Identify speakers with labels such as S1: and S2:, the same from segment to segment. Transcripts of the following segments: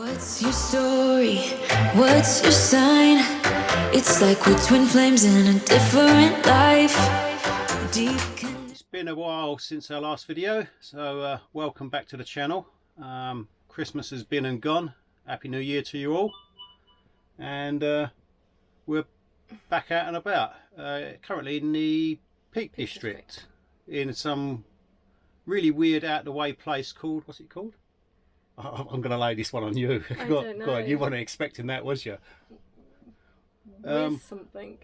S1: What's your story? What's your sign? It's like we're twin flames in a different life.
S2: It's been a while since our last video, so welcome back to the channel. Christmas has been and gone. Happy New Year to you all. And we're back out and about. Currently in the Peak District, in some really weird out of the way place called, what's it called? I'm going to lay this one on you.
S3: I don't know.
S2: God, you weren't expecting that, was you?
S3: Something.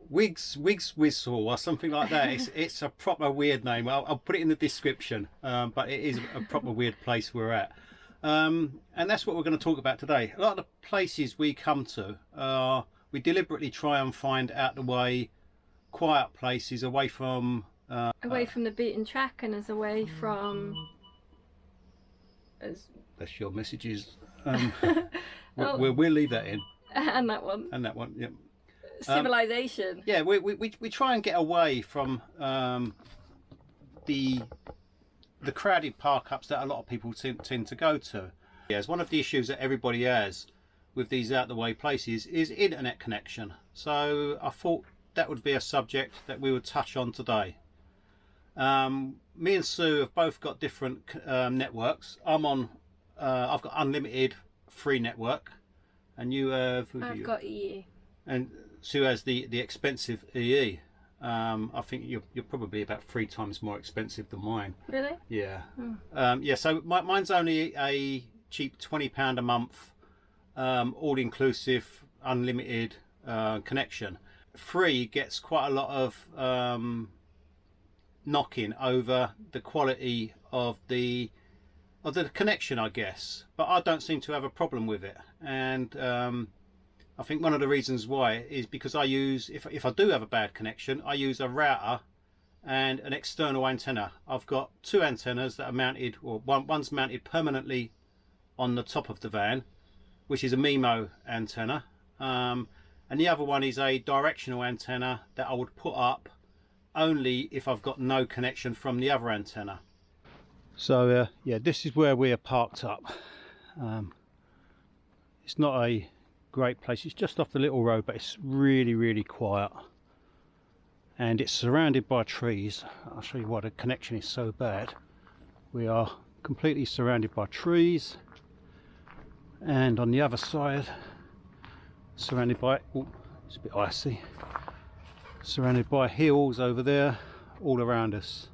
S2: Wiggs Whistle or something like that. It's a proper weird name. I'll put it in the description, but it is a proper weird place we're at. And that's what we're going to talk about today. A lot of the places we come to, we deliberately try and find out the way, quiet places away from...
S3: away from the beaten track and as away from...
S2: That's your messages. We'll leave that in.
S3: And that one.
S2: And that one, yeah.
S3: Civilization.
S2: Yeah, we try and get away from the crowded park-ups that a lot of people tend to go to. Yeah, it's one of the issues that everybody has with these out-the-way places is internet connection. So I thought that would be a subject that we would touch on today. Me and Sue have both got different networks. I've got unlimited free network, and you have...
S3: I've got EE.
S2: And Sue has the expensive EE. I think you're probably about 3 times more expensive than mine.
S3: Really?
S2: Yeah. Yeah. So mine's only a cheap £20 a month, all-inclusive, unlimited connection. Free gets quite a lot of knocking over the quality of the connection, I guess. But I don't seem to have a problem with it, and I think one of the reasons why is because I use, if I do have a bad connection, I use a router and an external antenna. I've got 2 antennas that are mounted, or one's mounted permanently on the top of the van, which is a MIMO antenna, and the other one is a directional antenna that I would put up only if I've got no connection from the other antenna. So yeah, this is where we are parked up. It's not a great place, it's just off the little road, but it's really quiet, and it's surrounded by trees. I'll show you why the connection is so bad. We are completely surrounded by trees, and on the other side surrounded by, oh, it's a bit icy, surrounded by hills over there all around us.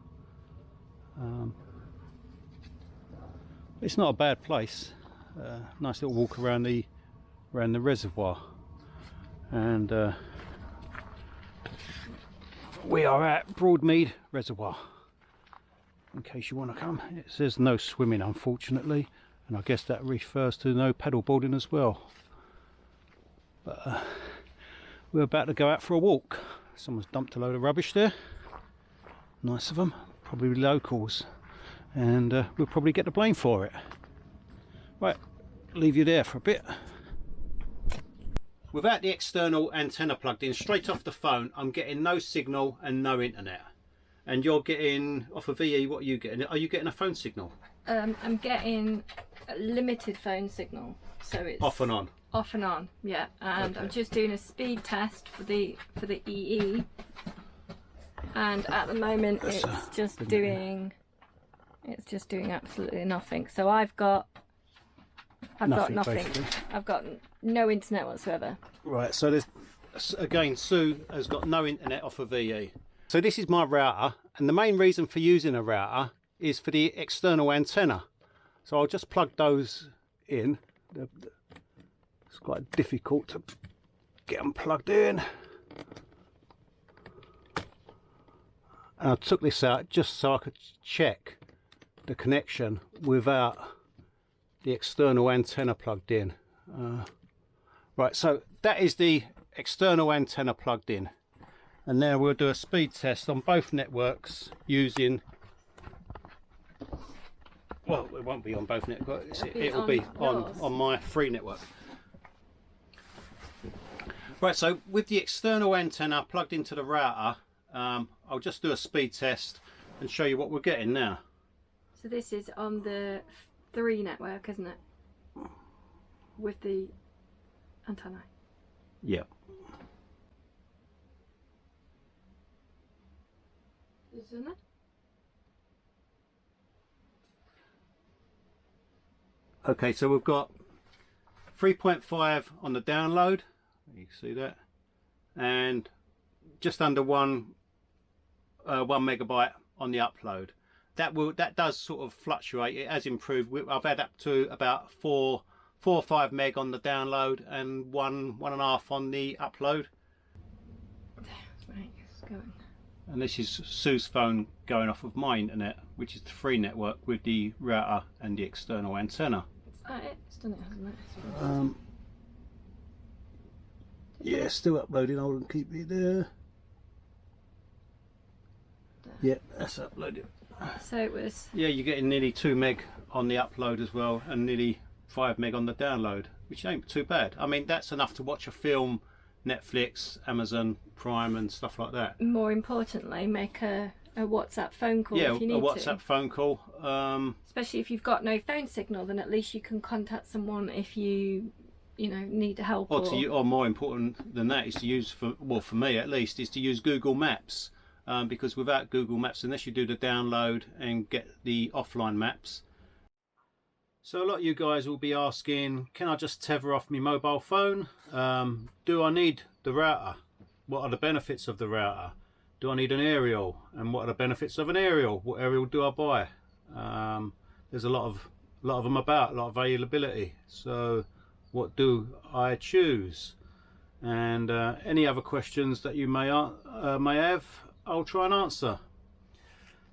S2: It's not a bad place. Nice little walk around the reservoir, and we are at Broadmead Reservoir, in case you want to come. It says no swimming, unfortunately, and I guess that refers to no paddleboarding as well. But we're about to go out for a walk. Someone's dumped a load of rubbish there. Nice of them, probably locals, and we'll probably get the blame for it. Right, leave you there for a bit. Without the external antenna plugged in, straight off the phone, I'm getting no signal and no internet. And you're getting, off of VE, what are you getting? Are you getting a phone signal?
S3: I'm getting a limited phone signal, so it's
S2: off and on.
S3: Off and on, yeah. And okay. I'm just doing a speed test for the EE, and at the moment it's just doing absolutely nothing. So I've got nothing.
S2: Basically.
S3: I've got no internet whatsoever.
S2: Right, so there's, again, Sue has got no internet off of VE. So this is my router, and the main reason for using a router is for the external antenna. So I'll just plug those in. It's quite difficult to get them plugged in. And I took this out just so I could check the connection without the external antenna plugged in. Right, so that is the external antenna plugged in, and now we'll do a speed test on both networks using, well, it won't be on both networks, it will be on my free network. Right, so with the external antenna plugged into the router, I'll just do a speed test and show you what we're getting now.
S3: So this is on the 3 network, isn't it? with the antenna.
S2: Yep.
S3: Isn't it?
S2: Okay, so we've got 3.5 on the download, you can see that, and just under 1 megabyte on the upload. That does sort of fluctuate. It has improved. I've had up to about 4 or 5 meg on the download and 1.5 on the upload.
S3: Right, it's going.
S2: And this is Sue's phone going off of my internet, which is the free network with the router and the external antenna.
S3: It's done it, hasn't it?
S2: Yeah, still uploading. Hold on, keep it there. Yeah, that's uploaded.
S3: So it was.
S2: Yeah, you're getting nearly 2 meg on the upload as well, and nearly 5 meg on the download, which ain't too bad. I mean, that's enough to watch a film, Netflix, Amazon Prime, and stuff like that.
S3: More importantly, make a WhatsApp phone call if you need
S2: a WhatsApp phone call.
S3: Especially if you've got no phone signal, then at least you can contact someone if you need help.
S2: Or more important than that is to use, for me at least, is to use Google Maps. Because without Google Maps, unless you do the download and get the offline maps. So a lot of you guys will be asking, can I just tether off my mobile phone? Do I need the router? What are the benefits of the router? Do I need an aerial? And what are the benefits of an aerial? What aerial do I buy? There's a lot of them about, a lot of availability. So what do I choose? And any other questions that you may have, I'll try and answer.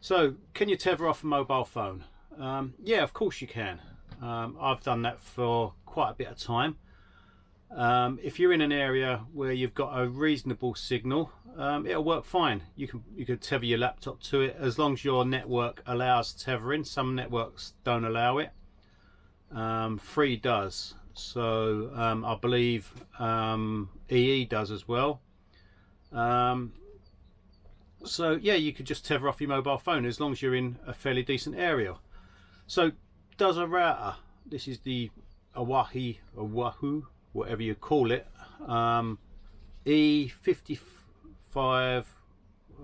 S2: So, can you tether off a mobile phone? Yeah, of course you can. I've done that for quite a bit of time. If you're in an area where you've got a reasonable signal, it'll work fine. You can tether your laptop to it as long as your network allows tethering. Some networks don't allow it. Free does. So I believe EE does as well. So yeah, you could just tether off your mobile phone as long as you're in a fairly decent area. So does a router, this is the Wahoo, whatever you call it, E55,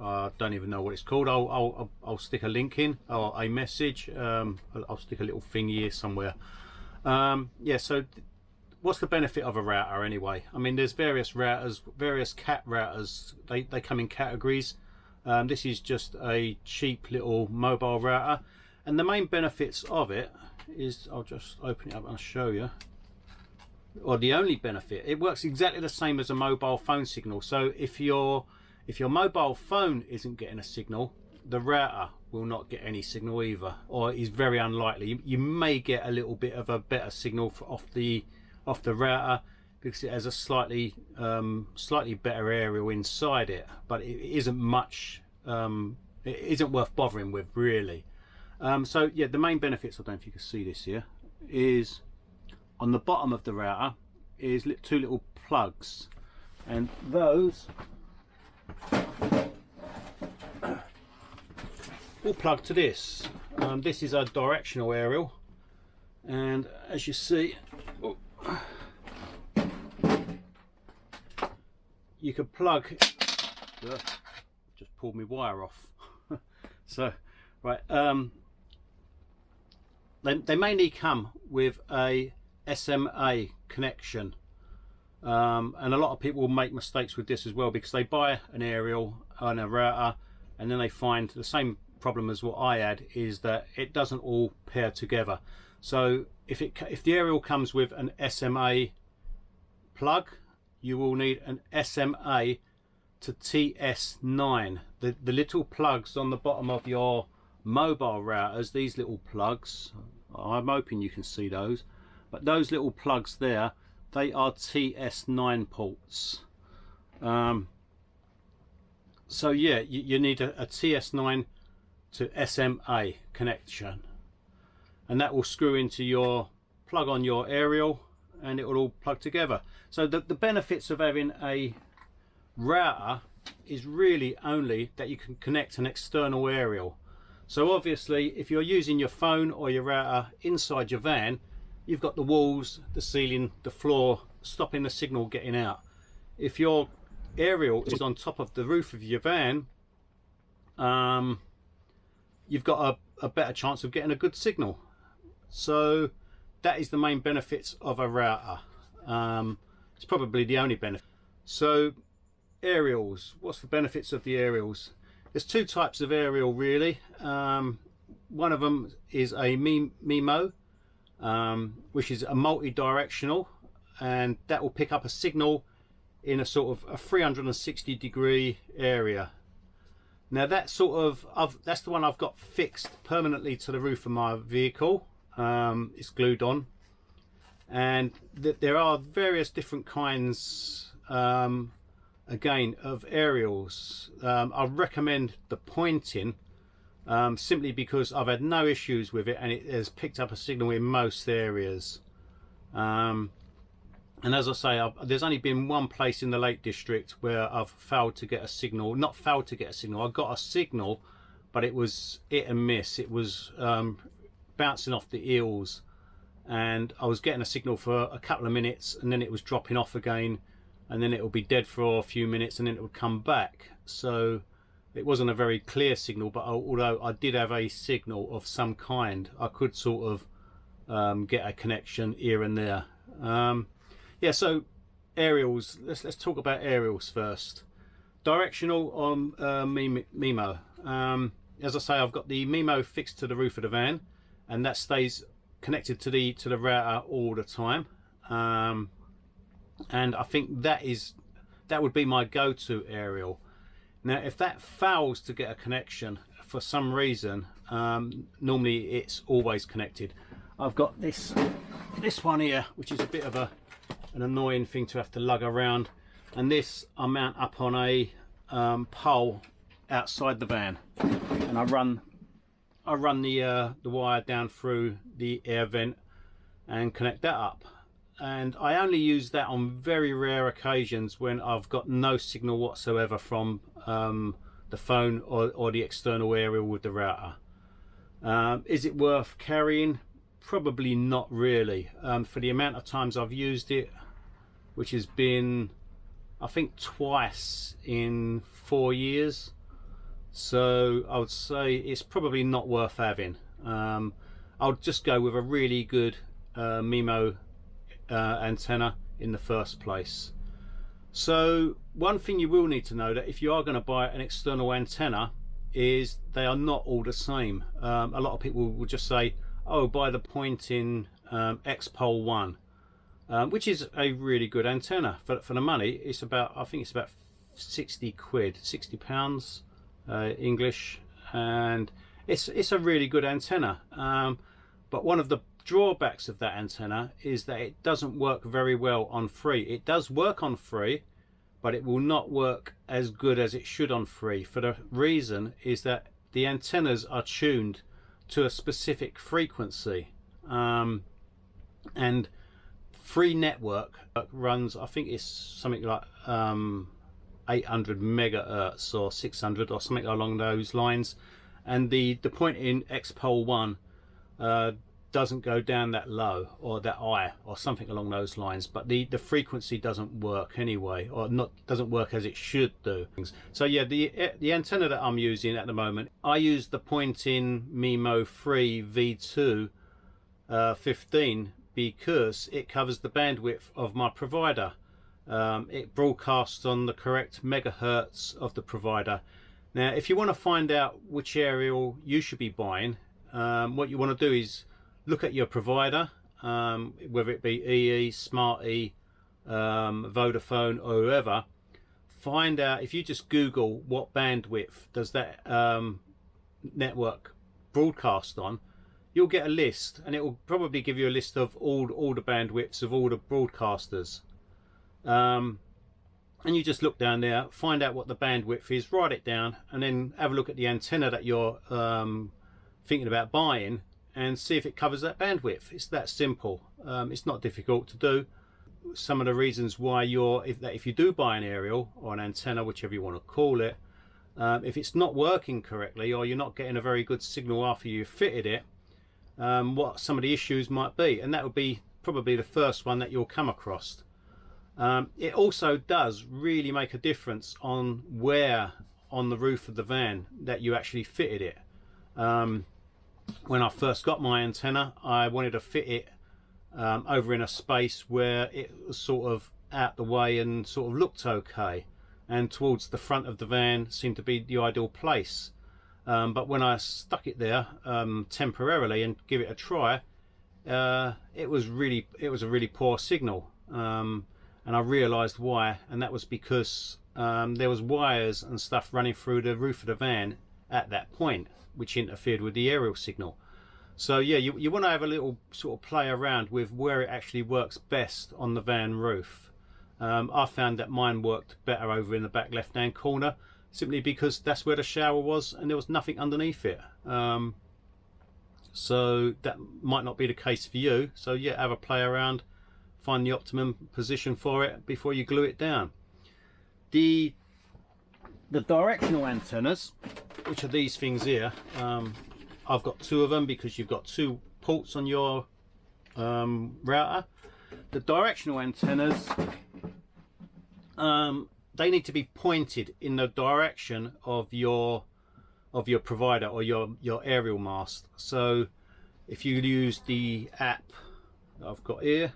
S2: I don't even know what it's called. I'll stick a link in, or a message. I'll stick a little thing here somewhere. Yeah, so what's the benefit of a router anyway? I mean, there's various routers, various cat routers. They come in categories. This is just a cheap little mobile router, and the main benefits of it is, I'll just open it up and I'll show you. Or the only benefit, it works exactly the same as a mobile phone signal. So if your mobile phone isn't getting a signal, the router will not get any signal either, or is very unlikely. You may get a little bit of a better signal off the router because it has a slightly better aerial inside it, but it isn't much. It isn't worth bothering with really. So yeah, the main benefits, I don't know if you can see this here, is on the bottom of the router is 2 little plugs, and those will plug to this. This is a directional aerial, and as you see, you can plug. Just pulled my wire off. So right, they mainly come with a SMA connection, and a lot of people make mistakes with this as well, because they buy an aerial and a router and then they find the same problem as what I had, is that it doesn't all pair together. So if the aerial comes with an SMA plug, you will need an SMA to TS9. The little plugs on the bottom of your mobile routers, these little plugs, I'm hoping you can see those, but those little plugs there, they are TS9 ports. So yeah, you need a TS9 to SMA connection, and that will screw into your plug on your aerial, and it will all plug together. So the benefits of having a router is really only that you can connect an external aerial. So obviously if you're using your phone or your router inside your van, you've got the walls, the ceiling, the floor stopping the signal getting out. If your aerial is on top of the roof of your van, you've got a better chance of getting a good signal. So that is the main benefits of a router. It's probably the only benefit. So aerials, what's the benefits of the aerials? There's two types of aerial really. One of them is a MIMO, which is a multi-directional, and that will pick up a signal in a sort of a 360-degree area. Now that that's the one I've got fixed permanently to the roof of my vehicle. It's glued on, and there are various different kinds again of aerials. I recommend the Pointing, simply because I've had no issues with it and it has picked up a signal in most areas. And as I say, there's only been one place in the Lake District where I've failed to get a signal. Not failed to get a signal, I got a signal, but it was hit and miss. It was bouncing off the eels, and I was getting a signal for a couple of minutes and then it was dropping off again, and then it would be dead for a few minutes and then it would come back. So it wasn't a very clear signal, but although I did have a signal of some kind, I could sort of get a connection here and there. Yeah, so aerials, let's talk about aerials first. Directional on MIMO. As I say, I've got the MIMO fixed to the roof of the van, and that stays connected to the router all the time. And I think that would be my go-to aerial. Now if that fails to get a connection for some reason, normally it's always connected. I've got this one here, which is a bit of an annoying thing to have to lug around, and this I mount up on a pole outside the van, and I run the wire down through the air vent and connect that up. And I only use that on very rare occasions when I've got no signal whatsoever from the phone or the external aerial with the router. Is it worth carrying? Probably not really. For the amount of times I've used it, which has been I think twice in 4 years, so I would say it's probably not worth having. I'll just go with a really good MIMO antenna in the first place. So one thing you will need to know, that if you are going to buy an external antenna, is they are not all the same. A lot of people will just say, oh, buy the Pointing X-Pole 1, which is a really good antenna for the money. It's about, I think it's about 60 quid, 60 pounds English, and it's a really good antenna. But one of the drawbacks of that antenna is that it doesn't work very well on free. It does work on free, but it will not work as good as it should on free. For the reason is that the antennas are tuned to a specific frequency, and free network runs, I think it's something like 800 megahertz or 600 or something along those lines, and the Pointing X-Pole 1 doesn't go down that low or that high or something along those lines, but the frequency doesn't work anyway, or doesn't work as it should do. So yeah, the antenna that I'm using at the moment, I use the Pointing MIMO 3 V2 15 because it covers the bandwidth of my provider. It broadcasts on the correct megahertz of the provider. Now if you want to find out which aerial you should be buying, what you want to do is look at your provider, whether it be EE, Smarty, Vodafone or whoever. Find out, if you just Google what bandwidth does that network broadcast on, you'll get a list, and it will probably give you a list of all the bandwidths of all the broadcasters. And you just look down there, find out what the bandwidth is, write it down, and then have a look at the antenna that you're thinking about buying, and see if it covers that bandwidth. It's that simple. It's not difficult to do. Some of the reasons why if you do buy an aerial or an antenna, whichever you want to call it, if it's not working correctly or you're not getting a very good signal after you fitted it, what some of the issues might be, and that would be probably the first one that you'll come across. It also does really make a difference on where on the roof of the van that you actually fitted it. When I first got my antenna, I wanted to fit it over in a space where it was sort of out the way and sort of looked okay, and towards the front of the van seemed to be the ideal place. But when I stuck it there temporarily and give it a try, it was a really poor signal, and I realized why, and that was because there was wires and stuff running through the roof of the van at that point, which interfered with the aerial signal. So yeah, you want to have a little sort of play around with where it actually works best on the van roof. I found that mine worked better over in the back left hand corner, simply because that's where the shower was and there was nothing underneath it. So that might not be the case for you. So yeah, have a play around, find the optimum position for it before you glue it down. The directional antennas, which are these things here, I've got two of them because you've got two ports on your router. The directional antennas, they need to be pointed in the direction of your provider or your aerial mast. So if you use the app that I've got here,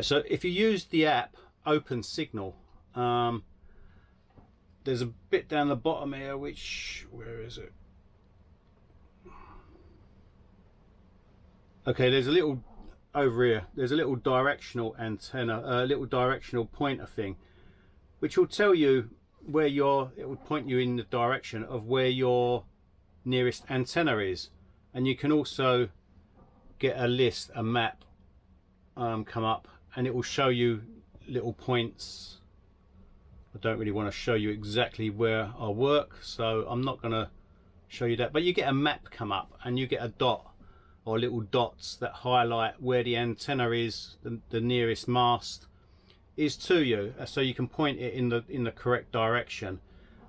S2: so if you use the app Open Signal, there's a bit down the bottom here, where is it? Okay, there's a little over here, there's a little directional antenna, a little directional pointer thing, which will tell you where it will point you in the direction of where your nearest antenna is. And you can also get a map come up, and it will show you little points. I don't really want to show you exactly where I work, so I'm not going to show you that, but you get a map come up and you get a dot or little dots that highlight where the antenna is, the nearest mast is to you, so you can point it in the correct direction.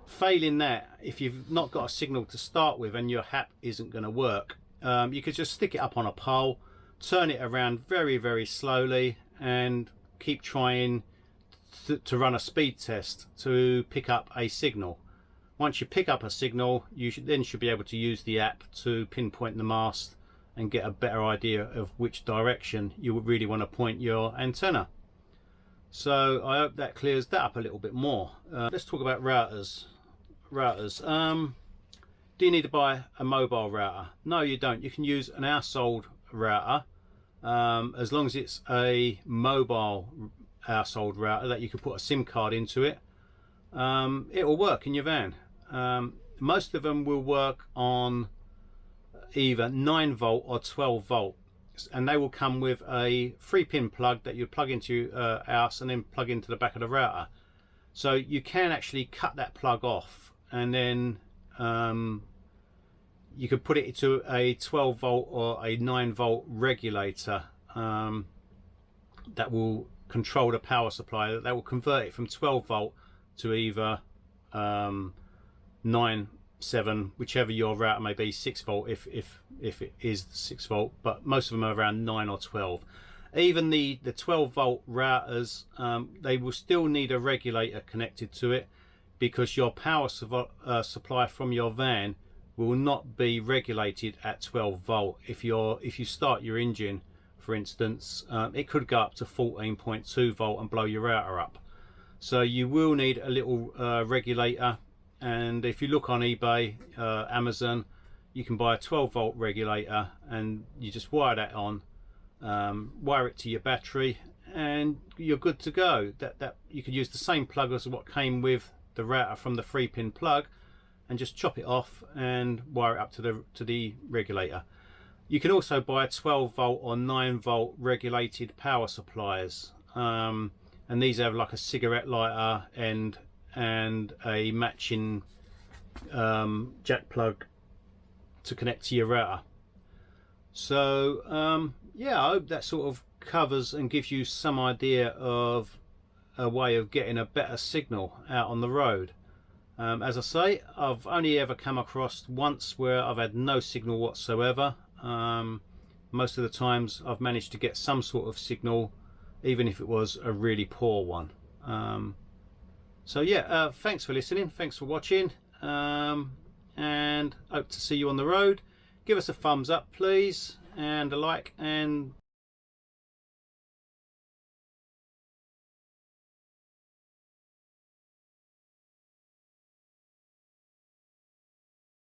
S2: Failing that, if you've not got a signal to start with and your HAP isn't going to work, you could just stick it up on a pole, turn it around very, very slowly, and keep trying to run a speed test to pick up a signal. Once you pick up a signal, you should be able to use the app to pinpoint the mast and get a better idea of which direction you would really want to point your antenna. So I hope that clears that up a little bit more. Let's talk about routers. Do you need to buy a mobile router? No, you don't. You can use an household router, as long as it's a mobile household router that you can put a SIM card into it. It will work in your van. Most of them will work on either 9 volt or 12 volt, and they will come with a 3-pin plug that you plug into your house and then plug into the back of the router. So you can actually cut that plug off, and then you could put it into a 12 volt or a 9 volt regulator that will control the power supply, that will convert it from 12 volt to either 9, 7, whichever your router may be, 6 volt if it is 6 volt, but most of them are around 9 or 12. Even the 12 volt routers, they will still need a regulator connected to it, because your power supply from your van will not be regulated at 12 volt. If you start your engine, for instance, it could go up to 14.2 volt and blow your router up. So you will need a little regulator, and if you look on eBay, Amazon, you can buy a 12 volt regulator, and you just wire that on, wire it to your battery, and you're good to go. That you could use the same plug as what came with the router from the 3-pin plug, and just chop it off and wire it up to the regulator. You can also buy 12 volt or 9 volt regulated power supplies, and these have like a cigarette lighter end and a matching jack plug to connect to your router. So yeah, I hope that sort of covers and gives you some idea of a way of getting a better signal out on the road. As I say, I've only ever come across once where I've had no signal whatsoever. Most of the times I've managed to get some sort of signal, even if it was a really poor one. So yeah, thanks for listening, thanks for watching, and hope to see you on the road. Give us a thumbs up please, and a like, and